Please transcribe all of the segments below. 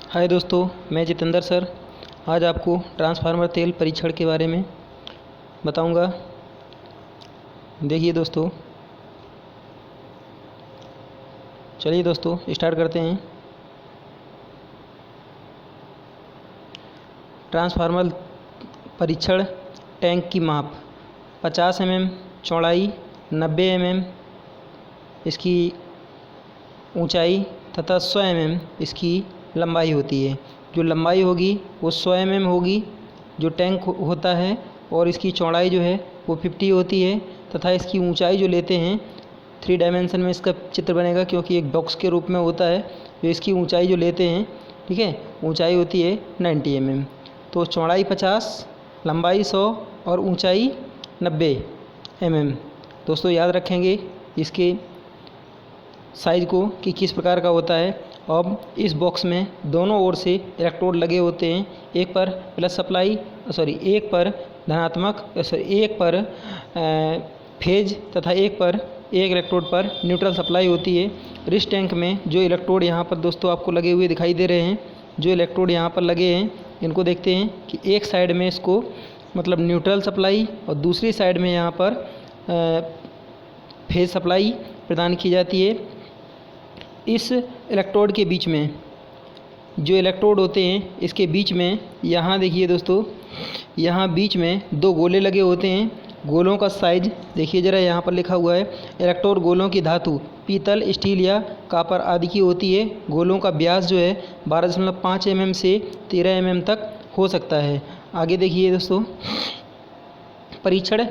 हाय दोस्तों, मैं जितेंद्र सर आज आपको ट्रांसफार्मर तेल परीक्षण के बारे में बताऊंगा। देखिए दोस्तों, चलिए दोस्तों स्टार्ट करते हैं। ट्रांसफार्मर परीक्षण टैंक की माप 50 mm चौड़ाई, 90 mm इसकी ऊंचाई तथा 100 mm इसकी लंबाई होती है। जो लंबाई होगी वो 100 mm होगी जो टैंक होता है, और इसकी चौड़ाई जो है वो 50 होती है तथा इसकी ऊंचाई जो लेते हैं 3 डायमेंशन में इसका चित्र बनेगा, क्योंकि एक बॉक्स के रूप में होता है। जो इसकी ऊंचाई जो लेते हैं, ठीक है, ऊंचाई होती है 90 mm। तो चौड़ाई 50, लंबाई 100 और ऊंचाई 90 mm। दोस्तों याद रखेंगे इसके साइज़ को कि किस प्रकार का होता है। अब इस बॉक्स में दोनों ओर से इलेक्ट्रोड लगे होते हैं, एक पर प्लस सप्लाई एक पर धनात्मक एक पर फेज तथा एक इलेक्ट्रोड पर न्यूट्रल सप्लाई होती है। इस टैंक में जो इलेक्ट्रोड यहाँ पर दोस्तों आपको लगे हुए दिखाई दे रहे हैं, जो इलेक्ट्रोड यहाँ पर लगे हैं इनको देखते हैं कि एक साइड में इसको मतलब न्यूट्रल सप्लाई और दूसरी साइड में यहाँ पर फेज सप्लाई प्रदान की जाती है। इस इलेक्ट्रोड के बीच में जो इलेक्ट्रोड होते हैं, इसके बीच में यहाँ देखिए दोस्तों, यहाँ बीच में 2 गोले लगे होते हैं। गोलों का साइज देखिए ज़रा, यहाँ पर लिखा हुआ है इलेक्ट्रोड गोलों की धातु पीतल, स्टील या कॉपर आदि की होती है। गोलों का व्यास जो है 12.5 mm से 13 mm तक हो सकता है। आगे देखिए दोस्तों, परीक्षण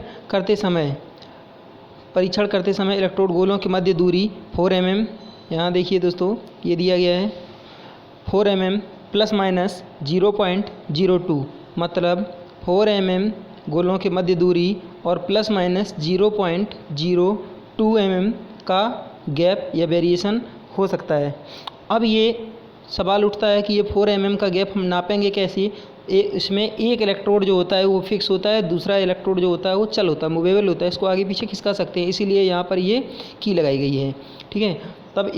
करते समय इलेक्ट्रोड गोलों की मध्य दूरी 4 mm, यहाँ देखिए दोस्तों ये दिया गया है 4 mm ± 0.02, मतलब 4 mm गोलों के मध्य दूरी और ± 0.02 mm का गैप या वेरिएशन हो सकता है। अब ये सवाल उठता है कि ये 4 mm का गैप हम नापेंगे कैसे। इसमें एक इलेक्ट्रोड जो होता है वो फिक्स होता है, दूसरा इलेक्ट्रोड जो होता है वो चल होता है, मूवेबल होता है, इसको आगे पीछे खिसका सकते हैं, इसीलिए यहाँ पर ये की लगाई गई है, ठीक है। तब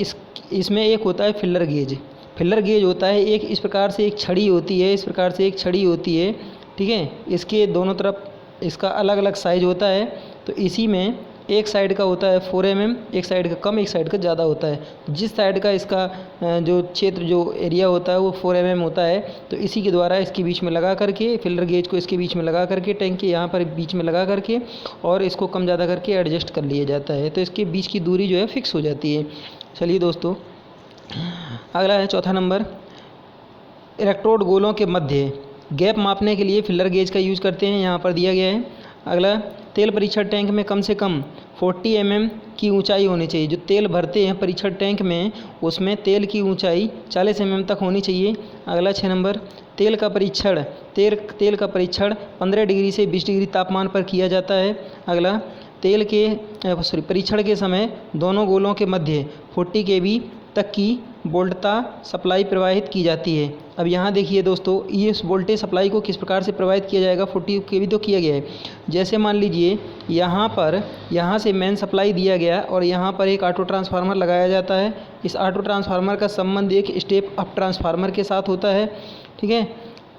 इसमें एक होता है फिलर गेज होता है, एक इस प्रकार से एक छड़ी होती है, इस प्रकार से एक छड़ी होती है, ठीक है। इसके दोनों तरफ इसका अलग अलग साइज होता है। तो इसी में एक साइड का होता है 4 mm, एक साइड का कम, एक साइड का ज़्यादा होता है। जिस साइड का इसका जो क्षेत्र जो एरिया होता है वो 4 mm होता है, तो इसी के द्वारा इसके बीच में लगा करके, फिलर गेज को इसके बीच में लगा करके, टैंक के यहाँ पर बीच में लगा करके और इसको कम ज़्यादा करके एडजस्ट कर लिया जाता है, तो इसके बीच की दूरी जो है फिक्स हो जाती है। चलिए दोस्तों, अगला है चौथा नंबर, इलेक्ट्रोड गोलों के मध्य गैप मापने के लिए फिलर गेज का यूज़ करते हैं, यहाँ पर दिया गया है। अगला, तेल परीक्षण टैंक में कम से कम 40 mm की ऊंचाई होनी चाहिए। जो तेल भरते हैं परीक्षण टैंक में, उसमें तेल की ऊंचाई 40 mm तक होनी चाहिए। अगला 6 नंबर, तेल का परीक्षण 15 डिग्री से 20 डिग्री तापमान पर किया जाता है। अगला, परीक्षण के समय दोनों गोलों के मध्य 40 kV तक की वोल्टता सप्लाई प्रवाहित की जाती है। अब यहाँ देखिए दोस्तों, ये इस वोल्टेज सप्लाई को किस प्रकार से प्रवाहित किया जाएगा। 40 kV तो किया गया है। जैसे मान लीजिए यहाँ से मेन सप्लाई दिया गया और यहाँ पर एक ऑटो ट्रांसफार्मर लगाया जाता है। इस ऑटो ट्रांसफार्मर का संबंध एक स्टेप अप ट्रांसफार्मर के साथ होता है, ठीक है,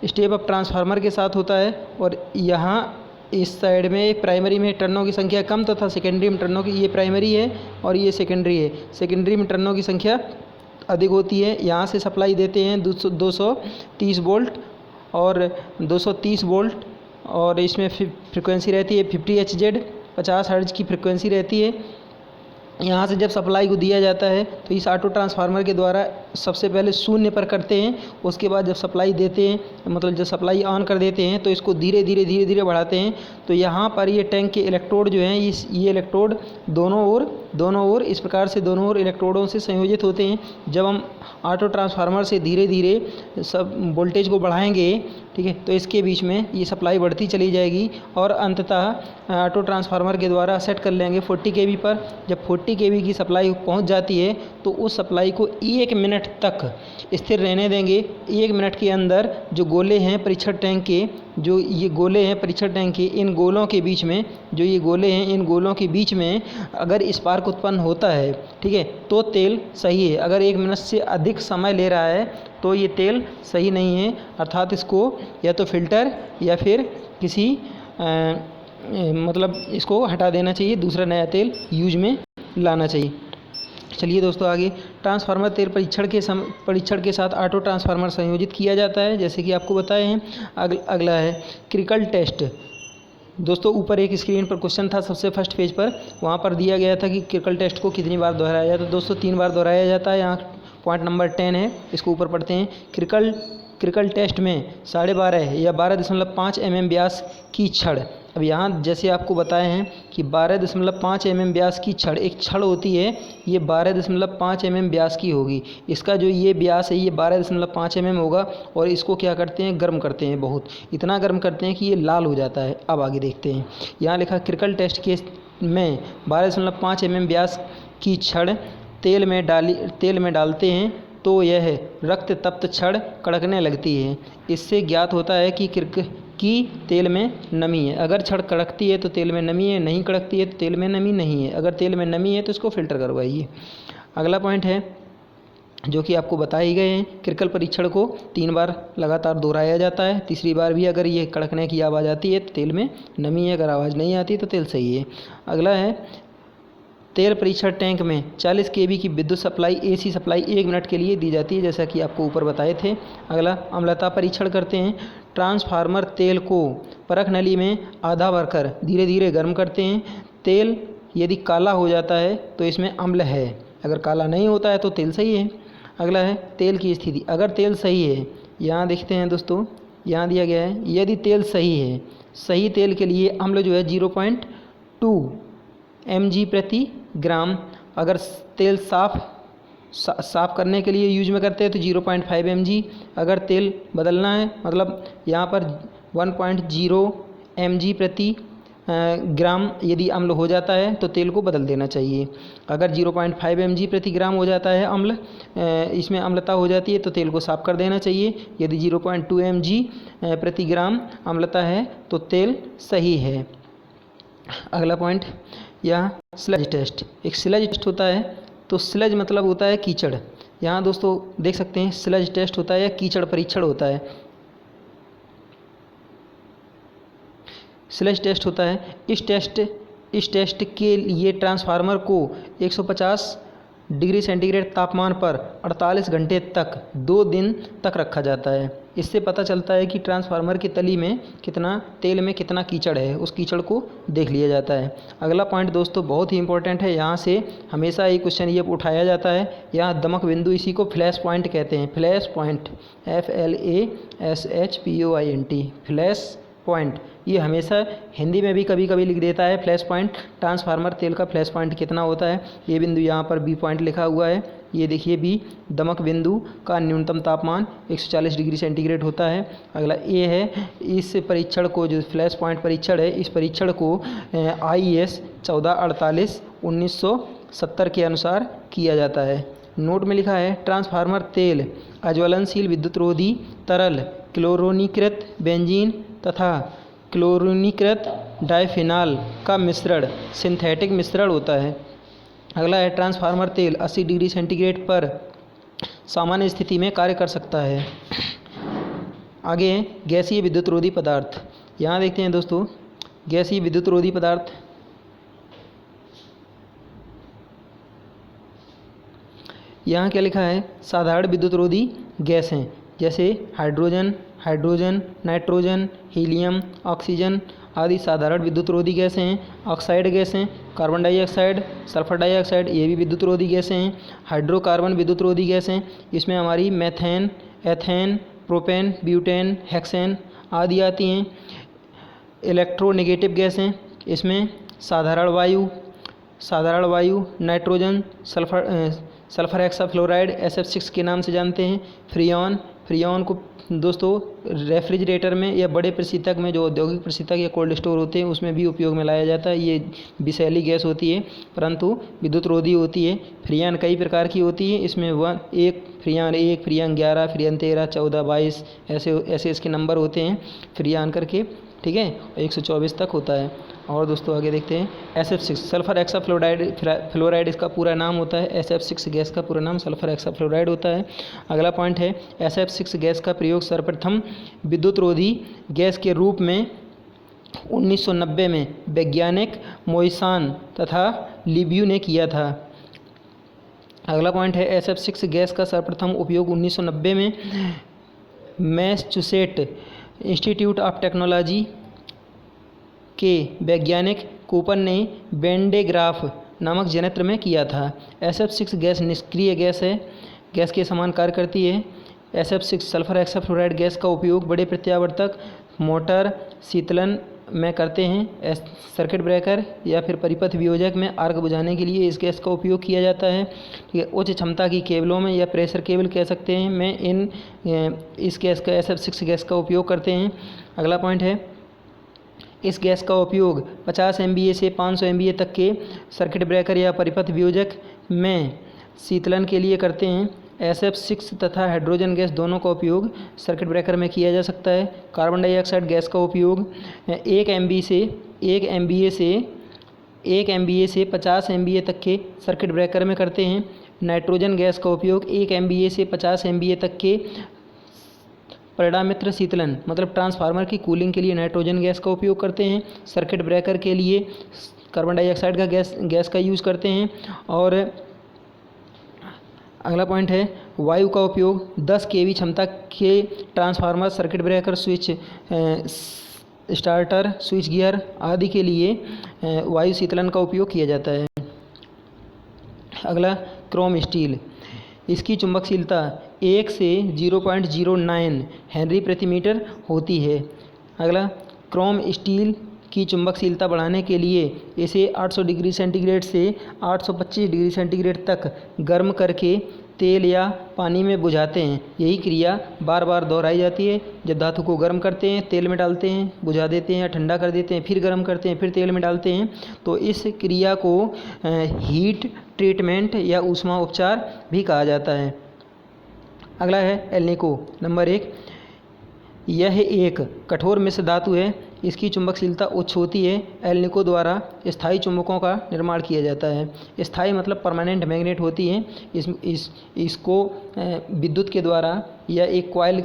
स्टेप अप ट्रांसफार्मर के साथ होता है। और यहाँ इस साइड में प्राइमरी में टर्नों की संख्या कम तथा सेकेंडरी में टर्नों की, ये प्राइमरी है और ये सेकेंडरी है, सेकेंडरी में टर्नों की संख्या अधिक होती है। यहाँ से सप्लाई देते हैं 230 वोल्ट और 230 वोल्ट, और इसमें फ्रिक्वेंसी रहती है 50 Hz, 50 हर्ट्ज की फ्रिक्वेंसी रहती है। यहाँ से जब सप्लाई को दिया जाता है तो इस ऑटो ट्रांसफार्मर के द्वारा सबसे पहले 0 पर करते हैं, उसके बाद जब सप्लाई देते हैं, मतलब जब सप्लाई ऑन कर देते हैं तो इसको धीरे धीरे बढ़ाते हैं। तो यहाँ पर ये टैंक के इलेक्ट्रोड जो हैं, ये इलेक्ट्रोड दोनों ओर इस प्रकार से दोनों ओर इलेक्ट्रोडों से संयोजित होते हैं। जब हम ऑटो ट्रांसफार्मर से धीरे धीरे सब वोल्टेज को बढ़ाएंगे, ठीक है, तो इसके बीच में ये सप्लाई बढ़ती चली जाएगी और अंततः ऑटो ट्रांसफार्मर के द्वारा सेट कर लेंगे 40 kV पर। जब 40 kV की सप्लाई पहुंच जाती है तो तो उस सप्लाई को 1 मिनट तक स्थिर रहने देंगे। 1 मिनट के अंदर जो गोले हैं परीक्षण टैंक के, जो ये गोले हैं परीक्षण टैंक के, इन गोलों के बीच में, जो ये गोले हैं इन गोलों के बीच में अगर स्पार्क उत्पन्न होता है, ठीक है, तो तेल सही है। अगर 1 मिनट से अधिक समय ले रहा है तो ये तेल सही नहीं है, अर्थात इसको या तो फ़िल्टर या फिर किसी मतलब इसको हटा देना चाहिए, दूसरा नया तेल यूज में लाना चाहिए। चलिए दोस्तों आगे, ट्रांसफार्मर तेल परीक्षण के साथ ऑटो ट्रांसफार्मर संयोजित किया जाता है, जैसे कि आपको बताए हैं। अगला है क्रिकल टेस्ट। दोस्तों ऊपर एक स्क्रीन पर क्वेश्चन था सबसे फर्स्ट पेज पर, वहाँ पर दिया गया था कि क्रिकल टेस्ट को कितनी बार दोहराया जाता है। तो दोस्तों 3 बार दोहराया जाता है। यहाँ पॉइंट नंबर 10 है, इसको ऊपर पढ़ते हैं। क्रिकल टेस्ट में 12.5 या 12.5 mm व्यास की छड़। अब यहाँ जैसे आपको बताए हैं कि 12.5 mm व्यास की छड़, एक छड़ होती है, ये 12.5 mm व्यास की होगी। इसका जो ये व्यास है ये 12.5 mm होगा और इसको क्या करते हैं, गर्म करते हैं, बहुत इतना गर्म करते हैं कि ये लाल हो जाता है। अब आगे देखते हैं, यहाँ लिखा क्रिकल टेस्ट केस में 12.5 mm व्यास की छड़ तेल में डालते हैं तो यह रक्त तप्त छड़ कड़कने लगती है। इससे ज्ञात होता है कि तेल में नमी है। अगर छड़ कड़कती है तो तेल में नमी है, नहीं कड़कती है तो तेल में नमी नहीं है। अगर तेल में नमी है तो इसको फ़िल्टर करवाइए। अगला पॉइंट है जो कि आपको बताए गए हैं, क्रिकल परीक्षण को 3 बार लगातार दोहराया जाता है। तीसरी बार भी अगर ये कड़कने की आवाज़ आती है तो तेल में नमी है, अगर आवाज़ नहीं आती तो तेल सही है। अगला है तेल परीक्षण टैंक में 40 kV की विद्युत सप्लाई AC सप्लाई 1 मिनट के लिए दी जाती है, जैसा कि आपको ऊपर बताए थे। अगला अम्लता परीक्षण करते हैं। ट्रांसफार्मर तेल को परख नली में आधा भरकर धीरे धीरे गर्म करते हैं। तेल यदि काला हो जाता है तो इसमें अम्ल है, अगर काला नहीं होता है तो तेल सही है। अगला है तेल की स्थिति। अगर तेल सही है, यहाँ देखते हैं दोस्तों, यहाँ दिया गया है, यदि तेल सही है, सही तेल के लिए अम्ल जो है 0.2 mg प्रति ग्राम। अगर तेल साफ़ करने के लिए यूज में करते हैं तो 0.5 mg। अगर तेल बदलना है, मतलब यहाँ पर 1.0 mg प्रति ग्राम यदि अम्ल हो जाता है तो तेल को बदल देना चाहिए। अगर 0.5 mg प्रति ग्राम हो जाता है अम्ल, इसमें अम्लता हो जाती है तो तेल को साफ़ कर देना चाहिए। यदि 0.2 mg प्रति ग्राम अम्लता है तो तेल सही है। अगला पॉइंट, यह स्लज टेस्ट। एक स्लज टेस्ट होता है, तो स्लज मतलब होता है कीचड़। यहाँ दोस्तों देख सकते हैं स्लज टेस्ट होता है या कीचड़ परीक्षण होता है। स्लज टेस्ट होता है। इस टेस्ट के लिए ट्रांसफार्मर को 150 डिग्री सेंटीग्रेड तापमान पर 48 घंटे तक 2 दिन तक रखा जाता है। इससे पता चलता है कि ट्रांसफार्मर की तली में तेल में कितना कीचड़ है, उस कीचड़ को देख लिया जाता है। अगला पॉइंट दोस्तों बहुत ही इंपॉर्टेंट है, यहाँ से हमेशा एक क्वेश्चन ये उठाया जाता है। यहाँ दमक बिंदु, इसी को फ्लैश पॉइंट कहते हैं। Flash point FLASHPOINT, flash point, ये हमेशा हिंदी में भी कभी कभी लिख देता है फ्लैश पॉइंट। ट्रांसफार्मर तेल का फ्लैश पॉइंट कितना होता है, ये बिंदु यहाँ पर B पॉइंट लिखा हुआ है, ये देखिए B। दमक बिंदु का न्यूनतम तापमान 140 डिग्री सेंटीग्रेड होता है। अगला A है, इस परीक्षण को, जो फ्लैश पॉइंट परीक्षण है, इस परीक्षण को IS 1448 1970 के अनुसार किया जाता है। नोट में लिखा है ट्रांसफार्मर तेल अज्वलनशील विद्युतरोधी तरल क्लोरोनीकृत बेंजीन तथा क्लोरीनीकृत डायफिनाल का मिश्रण, सिंथेटिक मिश्रण होता है। अगला है ट्रांसफार्मर तेल 80 डिग्री सेंटीग्रेड पर सामान्य स्थिति में कार्य कर सकता है। आगे है गैसीय विद्युतरोधी पदार्थ। यहाँ देखते हैं दोस्तों गैसीय विद्युतरोधी पदार्थ। यहाँ क्या लिखा है, साधारण विद्युतरोधी गैस हैं, जैसे हाइड्रोजन, नाइट्रोजन, हीलियम, ऑक्सीजन आदि साधारण विद्युतरोधी गैसें हैं। ऑक्साइड गैसें, कार्बन डाइऑक्साइड, सल्फर डाइऑक्साइड, ये भी विद्युतरोधी गैसें हैं। हाइड्रोकार्बन विद्युतरोधी गैसें, इसमें हमारी methane, ethane, propane, butane, hexane आदि आती हैं। इलेक्ट्रोनेगेटिव गैसें, इसमें साधारण वायु, नाइट्रोजन, सल्फर हेक्साफ्लोराइड SF6 के नाम से जानते हैं, फ्रियान को दोस्तों रेफ्रिजरेटर में या बड़े प्रशीतक में, जो औद्योगिक प्रशीतक या कोल्ड स्टोर होते हैं, उसमें भी उपयोग में लाया जाता है। ये विषैली गैस होती है परंतु विद्युत रोधी होती है। फ्रियान कई प्रकार की होती है, इसमें फ्रियान 1, फ्रियान 11, फ्रियान 13, 14, 22 ऐसे ऐसे इसके नंबर होते हैं फ्रियान करके, ठीक है। 124 तक होता है। और दोस्तों आगे देखते हैं SF6 सल्फर एक्सा फ्लोराइड इसका पूरा नाम होता है। SF6 गैस का पूरा नाम सल्फर एक्सा फ्लोराइड होता है। अगला पॉइंट है SF6 गैस का प्रयोग सर्वप्रथम विद्युत रोधी गैस के रूप में 1990 में वैज्ञानिक मोइसान तथा लिब्यू ने किया था। अगला पॉइंट है SF6 गैस का सर्वप्रथम उपयोग 1990 में मैसाचुसेट्स इंस्टीट्यूट ऑफ टेक्नोलॉजी के वैज्ञानिक कूपर ने बेंडेग्राफ नामक संयंत्र में किया था। SF6 गैस निष्क्रिय गैस है, गैस के समान कार्य करती है। SF6 सल्फर हेक्साफ्लोराइड गैस का उपयोग बड़े प्रत्यावर्तक, मोटर, शीतलन में करते हैं। सर्किट ब्रेकर या फिर परिपथ वियोजक में आर्क बुझाने के लिए इस गैस का उपयोग किया जाता है, ठीक है। उच्च क्षमता की केबलों में या प्रेशर केबल कह सकते हैं में इस गैस का SF6 गैस का उपयोग करते हैं। अगला पॉइंट है इस गैस का उपयोग 50 MVA से 500 MVA तक के सर्किट ब्रेकर या परिपथ वियोजक में शीतलन के लिए करते हैं। SF6 तथा हाइड्रोजन गैस दोनों का उपयोग सर्किट ब्रेकर में किया जा सकता है। कार्बन डाइऑक्साइड गैस का उपयोग 1 MVA से 50 MVA तक के सर्किट ब्रेकर में करते हैं। नाइट्रोजन गैस का उपयोग 1 MVA से 50 MVA तक के परिणामित्र शीतलन मतलब ट्रांसफार्मर की कूलिंग के लिए नाइट्रोजन गैस का उपयोग करते हैं। सर्किट ब्रेकर के लिए कार्बन डाइऑक्साइड का गैस का यूज़ करते हैं। और अगला पॉइंट है वायु का उपयोग 10 kV क्षमता के transformer, circuit breaker, switch starter, switch gear आदि के लिए वायु शीतलन का उपयोग किया जाता है। अगला क्रोम स्टील, इसकी चुंबकशीलता 1 से 0.09 हेनरी प्रति मीटर होती है। अगला क्रोम स्टील की चुंबकशीलता बढ़ाने के लिए इसे 800 डिग्री सेंटीग्रेड से 825 डिग्री सेंटीग्रेड तक गर्म करके तेल या पानी में बुझाते हैं। यही क्रिया बार बार दोहराई जाती है। जब धातु को गर्म करते हैं, तेल में डालते हैं, बुझा देते हैं या ठंडा कर देते हैं, फिर गर्म करते हैं, फिर तेल में डालते हैं, तो इस क्रिया को हीट ट्रीटमेंट या ऊष्मा उपचार भी कहा जाता है। अगला है एल्निको नंबर 1। यह एक कठोर मिश्र धातु है। इसकी चुंबकशीलता उच्च होती है। एल्निको द्वारा स्थायी चुंबकों का निर्माण किया जाता है। स्थायी मतलब परमानेंट मैग्नेट होती है। इसको विद्युत के द्वारा या एक कॉइल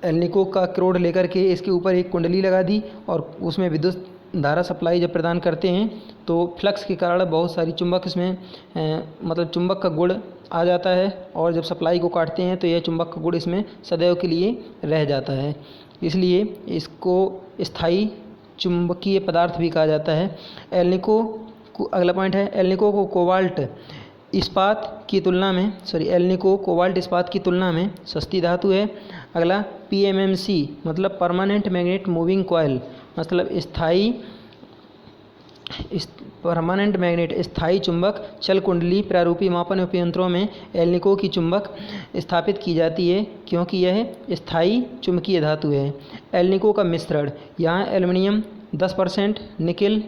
एल्निको का क्रोड लेकर के इसके ऊपर एक कुंडली लगा दी और उसमें विद्युत धारा सप्लाई जब प्रदान करते हैं तो फ्लक्स के कारण बहुत सारी चुंबक इसमें मतलब चुंबक का गुण आ जाता है और जब सप्लाई को काटते हैं तो यह चुंबक का गुण इसमें सदैव के लिए रह जाता है। इसलिए इसको स्थायी चुंबकीय पदार्थ भी कहा जाता है। एल्निको को अगला पॉइंट है एल्निको को कोबाल्ट इस्पात की तुलना में सस्ती धातु है। अगला PMMC मतलब परमानेंट मैग्नेट मूविंग कॉइल मतलब परमानेंट मैग्नेट स्थायी चुंबक चल कुंडली प्रारूपी मापन उपयंत्रों में एल्निको की चुंबक स्थापित की जाती है क्योंकि यह स्थायी चुंबकीय धातु है। एल्निको का मिश्रण यहाँ एल्युमिनियम 10%, निकिल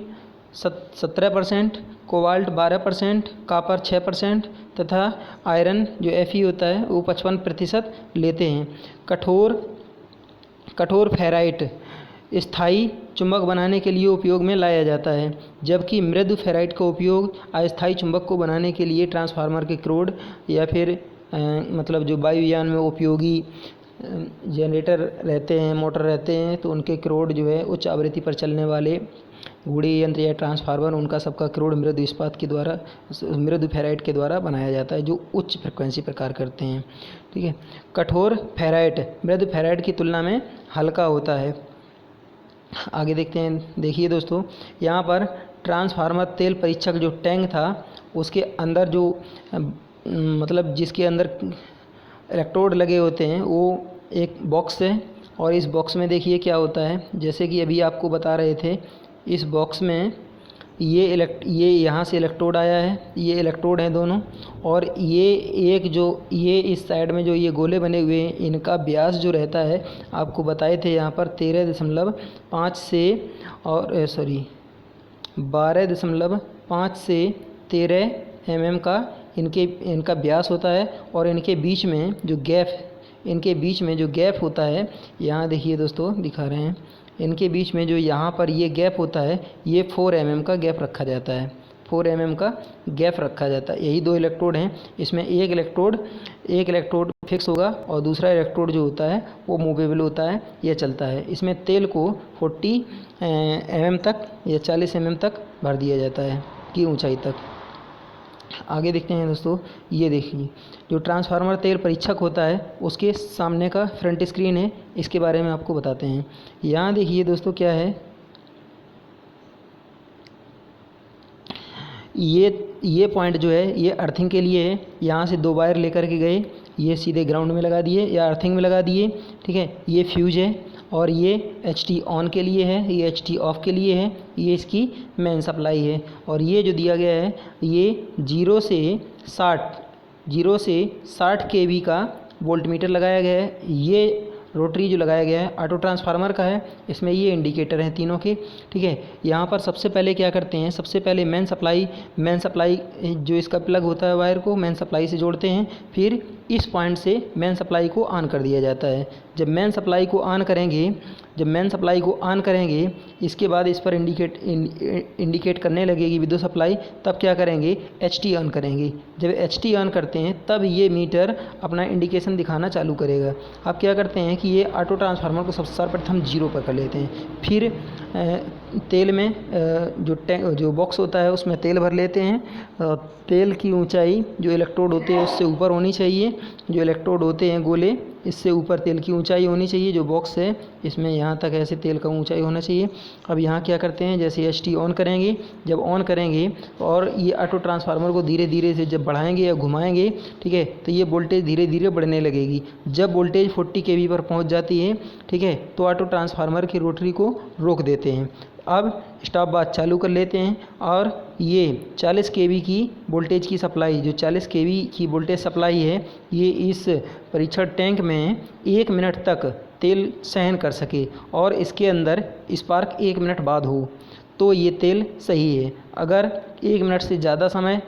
17%, कोबाल्ट 12%, कॉपर 6% तथा आयरन जो Fe होता है वो 55% लेते हैं। कठोर फेराइट स्थायी चुंबक बनाने के लिए उपयोग में लाया जाता है, जबकि मृदु फेराइट का उपयोग अस्थायी चुंबक को बनाने के लिए ट्रांसफार्मर के क्रोड या फिर मतलब जो वायुयान में उपयोगी जनरेटर रहते हैं, मोटर रहते हैं, तो उनके क्रोड जो है उच्च आवृत्ति पर चलने वाले गुड़ी यंत्र या ट्रांसफार्मर उनका सबका क्रोड मृदु फेराइट के द्वारा बनाया जाता है जो उच्च फ्रिक्वेंसी पर कार्य करते हैं। ठीक है। कठोर फेराइट मृदु फेराइट की तुलना में हल्का होता है। आगे देखते हैं। देखिए दोस्तों, यहाँ पर ट्रांसफार्मर तेल परीक्षक जो टैंक था उसके अंदर जो मतलब जिसके अंदर इलेक्ट्रोड लगे होते हैं वो एक बॉक्स है और इस बॉक्स में देखिए क्या होता है। जैसे कि अभी आपको बता रहे थे, इस बॉक्स में ये यहाँ से इलेक्ट्रोड आया है, ये इलेक्ट्रोड हैं दोनों, और ये इस साइड में जो ये गोले बने हुए हैं, इनका व्यास जो रहता है आपको बताए थे यहाँ पर 13.5 से 12.5 से 13 mm का इनका व्यास होता है। और इनके बीच में जो गैप होता है, यहाँ देखिए दोस्तों दिखा रहे हैं, इनके बीच में जो यहाँ पर ये गैप होता है, ये 4 mm का गैप रखा जाता है, 4 mm का गैप रखा जाता है। यही 2 इलेक्ट्रोड हैं, इसमें एक इलेक्ट्रोड फिक्स होगा और दूसरा इलेक्ट्रोड जो होता है वो मूवेबल होता है, ये चलता है। इसमें तेल को 40 mm तक या 40 mm तक भर दिया जाता है की ऊंचाई तक। आगे देखते हैं दोस्तों, ये देखिए जो ट्रांसफार्मर तेल परीक्षक होता है उसके सामने का फ्रंट स्क्रीन है, इसके बारे में आपको बताते हैं। यहाँ देखिए दोस्तों क्या है, ये पॉइंट जो है ये अर्थिंग के लिए है। यहाँ से 2 वायर लेकर के गए, ये सीधे ग्राउंड में लगा दिए या अर्थिंग में लगा दिए, ठीक है। ये फ्यूज है और ये HT ऑन के लिए है, ये HT ऑफ के लिए है, ये इसकी मेन सप्लाई है। और ये जो दिया गया है ये 0 से 60 kV का वोल्टमीटर लगाया गया है। ये रोटरी जो लगाया गया है ऑटो ट्रांसफार्मर का है, इसमें ये इंडिकेटर हैं तीनों के, ठीक है। यहाँ पर सबसे पहले क्या करते हैं, सबसे पहले मेन सप्लाई जो इसका प्लग होता है वायर को मेन सप्लाई से जोड़ते हैं, फिर इस पॉइंट से मेन सप्लाई को ऑन कर दिया जाता है। जब मेन सप्लाई को ऑन करेंगे इसके बाद इस पर इंडिकेट करने लगेगी विद्युत सप्लाई, तब क्या करेंगे, HT ऑन करेंगे। जब HT ऑन करते हैं तब ये मीटर अपना इंडिकेशन दिखाना चालू करेगा। अब क्या करते हैं कि ये ऑटो ट्रांसफार्मर को सबसे सर्वप्रथम 0 पर कर लेते हैं, फिर तेल में जो बॉक्स होता है उसमें तेल भर लेते हैं। तेल की ऊंचाई जो इलेक्ट्रोड होते हैं उससे ऊपर होनी चाहिए, जो इलेक्ट्रोड होते हैं गोले इससे ऊपर तेल की ऊंचाई होनी चाहिए। जो बॉक्स है इसमें यहाँ तक ऐसे तेल का ऊंचाई होना चाहिए। अब यहाँ क्या करते हैं, जैसे HT ऑन करेंगे, जब ऑन करेंगे और ये ऑटो ट्रांसफार्मर को धीरे धीरे से जब बढ़ाएंगे या घुमाएंगे, ठीक है, तो ये वोल्टेज धीरे धीरे बढ़ने लगेगी। जब वोल्टेज 40 kV पर पहुँच जाती है, ठीक है, तो ऑटो ट्रांसफार्मर की रोटरी को रोक देते हैं। अब स्टॉप वॉच चालू कर लेते हैं और ये 40 kV की वोल्टेज की सप्लाई, जो 40 kV की वोल्टेज सप्लाई है, ये इस परीक्षण टैंक में 1 मिनट तक तेल सहन कर सके और इसके अंदर स्पार्क 1 मिनट बाद हो तो ये तेल सही है। अगर 1 मिनट से ज़्यादा समय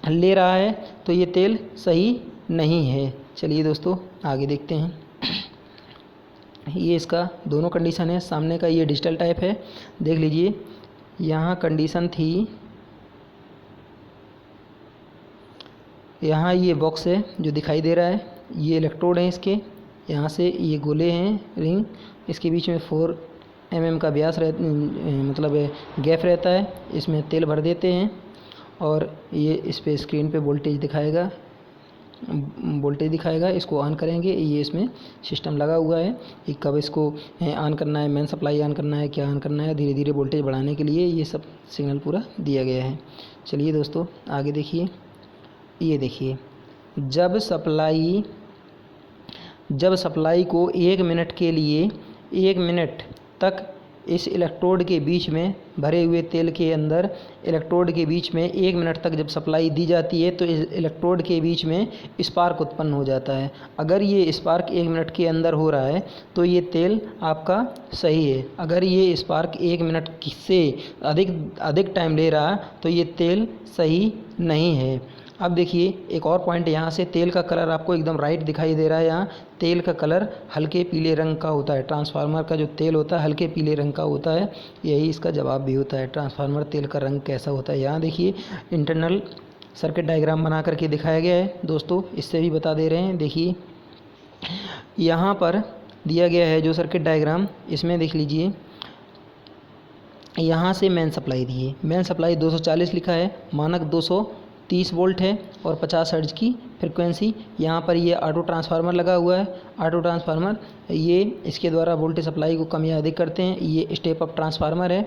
ले रहा है तो ये तेल सही नहीं है। चलिए दोस्तों आगे देखते हैं। ये इसका दोनों कंडीशन है। सामने का ये डिजिटल टाइप है, देख लीजिए, यहाँ कंडीशन थी, यहाँ ये बॉक्स है जो दिखाई दे रहा है, ये इलेक्ट्रोड हैं इसके, यहाँ से ये गोले हैं रिंग, इसके बीच में 4 mm का व्यास मतलब गैप रहता है। इसमें तेल भर देते हैं और ये इस पर स्क्रीन पे वोल्टेज दिखाएगा, इसको ऑन करेंगे। ये इसमें सिस्टम लगा हुआ है कि कब इसको ऑन करना है, मेन सप्लाई ऑन करना है, क्या ऑन करना है, धीरे धीरे वोल्टेज बढ़ाने के लिए ये सब सिग्नल पूरा दिया गया है। चलिए दोस्तों आगे देखिए, ये देखिए, जब सप्लाई को 1 मिनट के लिए 1 मिनट तक इस इलेक्ट्रोड के बीच में भरे हुए तेल के अंदर इलेक्ट्रोड के बीच में 1 मिनट तक जब सप्लाई दी जाती है तो इस इलेक्ट्रोड के बीच में स्पार्क उत्पन्न हो जाता है। अगर ये स्पार्क 1 मिनट के अंदर हो रहा है तो ये तेल आपका सही है। अगर ये स्पार्क 1 मिनट से अधिक टाइम ले रहा तो ये तेल सही नहीं है। अब देखिए एक और पॉइंट, यहाँ से तेल का कलर आपको एकदम राइट दिखाई दे रहा है। यहाँ तेल का कलर हल्के पीले रंग का होता है। ट्रांसफार्मर का जो तेल होता है हल्के पीले रंग का होता है। यही इसका जवाब भी होता है, ट्रांसफार्मर तेल का रंग कैसा होता है। यहाँ देखिए इंटरनल सर्किट डायग्राम बना करके दिखाया गया है दोस्तों, इससे भी बता दे रहे हैं। देखिए यहाँ पर दिया गया है जो सर्किट डायग्राम, इसमें देख लीजिए, यहाँ से मेन सप्लाई दी है। मेन सप्लाई 240 लिखा है, मानक 230 वोल्ट है और 50 हर्ट्ज की फ्रिक्वेंसी। यहाँ पर ये ऑटो ट्रांसफार्मर लगा हुआ है। ऑटो ट्रांसफार्मर ये इसके द्वारा वोल्टेज सप्लाई को कम या अधिक करते हैं। ये स्टेप अप ट्रांसफार्मर है।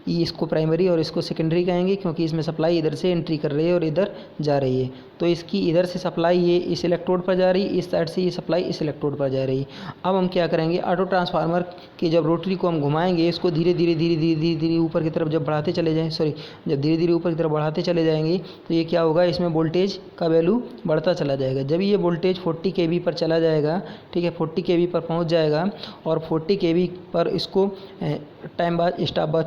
ये इसको प्राइमरी और इसको सेकेंडरी कहेंगे, क्योंकि इसमें सप्लाई इधर से एंट्री कर रही है और इधर जा रही है। तो इसकी इधर से सप्लाई ये इस इलेक्ट्रोड पर जा रही है, इस साइड से ये सप्लाई इस इलेक्ट्रोड पर जा रही है। अब हम क्या करेंगे, ऑटो ट्रांसफार्मर की जब रोटरी को हम घुमाएंगे, इसको धीरे धीरे धीरे धीरे धीरे धीरे ऊपर की तरफ जब बढ़ाते चले जाएँ जब धीरे धीरे ऊपर की तरफ बढ़ाते चले जाएंगे तो ये क्या होगा, इसमें वोल्टेज का वैल्यू बढ़ता चला जाएगा। जब ये वोल्टेज 40 kV पर चला जाएगा, ठीक है, 40 kV पर पहुंच जाएगा और 40 kV पर इसको टाइम बाद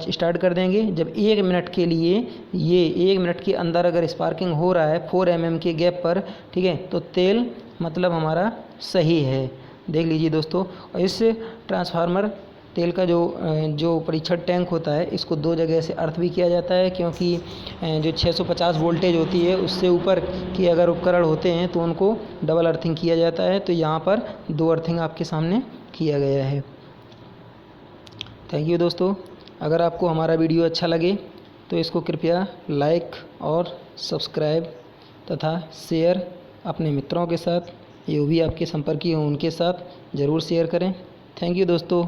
स्टार्ट कर देंगे। जब 1 मिनट के लिए ये 1 मिनट के अंदर अगर स्पार्किंग हो रहा है 4 mm के गैप पर, ठीक है, तो तेल मतलब हमारा सही है। देख लीजिए दोस्तों, इस ट्रांसफार्मर तेल का जो परीक्षण टैंक होता है, इसको 2 जगह से अर्थ भी किया जाता है, क्योंकि जो 650 वोल्टेज होती है उससे ऊपर के अगर उपकरण होते हैं तो उनको डबल अर्थिंग किया जाता है। तो यहाँ पर 2 अर्थिंग आपके सामने किया गया है। थैंक यू दोस्तों। अगर आपको हमारा वीडियो अच्छा लगे तो इसको कृपया लाइक और सब्सक्राइब तथा शेयर अपने मित्रों के साथ, जो भी आपके संपर्की हों उनके साथ ज़रूर शेयर करें। थैंक यू दोस्तों।